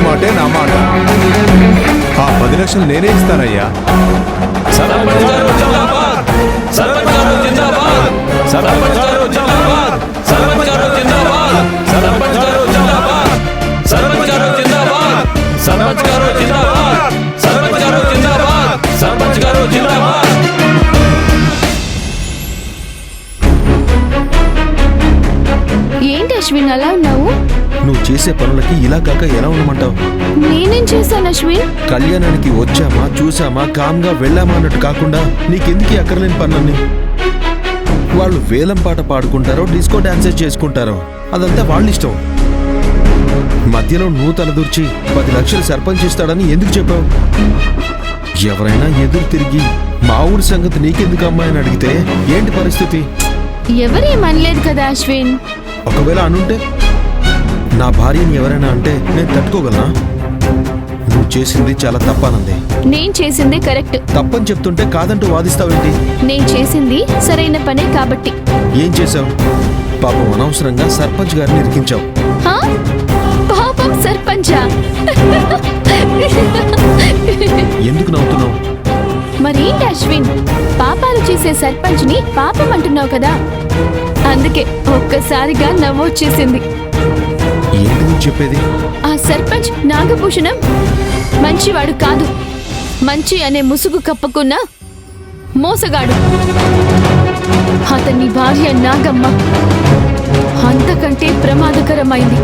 మాటే నా మాట. ఆ 10 లక్షలు నేనే ఇస్తానయ్యా. సర్పంచ్ గారు జిందాబాద్! సర్పంచ్ గారు జిందాబాద్! సర్పంచ్ గారు జిందాబాద్! సర్పంచ్ గారు జిందాబాద్! సర్పంచ్ గారు జిందాబాద్! సర్పంచ్ గారు జిందాబాద్! సర్పంచ్ గారు జిందాబాద్! సర్పంచ్ గారు జిందాబాద్! సర్పంచ్ గారు జిందాబాద్! ఏంటి అశ్విన్ అలా ఉన్నావు? నువ్వు చేసే పనులకి ఇలా కాక ఎలా ఉండమంటావు? నేనేం చేశాను అశ్విన్? కళ్యాణానికి వచ్చామా చూసామా కామ్గా వెళ్ళామా అన్నట్టు కాకుండా నీకెందుకు అక్కర్లేని పనులన్నీ? వాళ్ళు వేలం పాట పాడుకుంటారో డిస్కో డాన్సెస్ చేసుకుంటారో అదంతా వాళ్ళ ఇష్టం. మధ్యలో నువ్వు తలదూర్చి 10 లక్షలు సర్పంచ్ ఇస్తాడని ఎందుకు చెప్పావు? ఎవరైనా ఎదురు తిరిగి మా ఊరి సంగతి నీకెందుకు అమ్మాయిని అడిగితే ఏంటి పరిస్థితి? ఎవరేమనలేదు కదా అశ్విన్. ఒకవేళ అనుంటే నా భార్యని ఎవరైనా అంటే నేను తట్టుకోగలనా? నువ్వు చేసింది చాలా తప్పనంది. నేను చేసింది కరెక్ట్. తప్పని చెప్తుంటే కాదంటూ వాదిస్తావేంటి? నేను చేసింది సరైన పనే కాబట్టి. ఏం చేశావు? పాపం అనవసరంగా సర్పంచ్ గారిని ఇరికించావు. హా? పాపం సర్పంచా? ఎందుకు నవ్వుతున్నావు? మరేంటి అశ్విన్, పాపాలు చేసే సర్పంచ్ని పాపం అంటున్నావు కదా, అందుకే ఒక్కసారిగా నవ్వొచ్చేసింది. ఏంటి నువ్వు చెప్పేది? ఆ సర్పంచ్ నాగభూషణం మంచివాడు కాదు, మంచి అనే ముసుగు కప్పుకున్న మోసగాడు. అతని భార్య నాగమ్మ అంతకంటే ప్రమాదకరమైంది.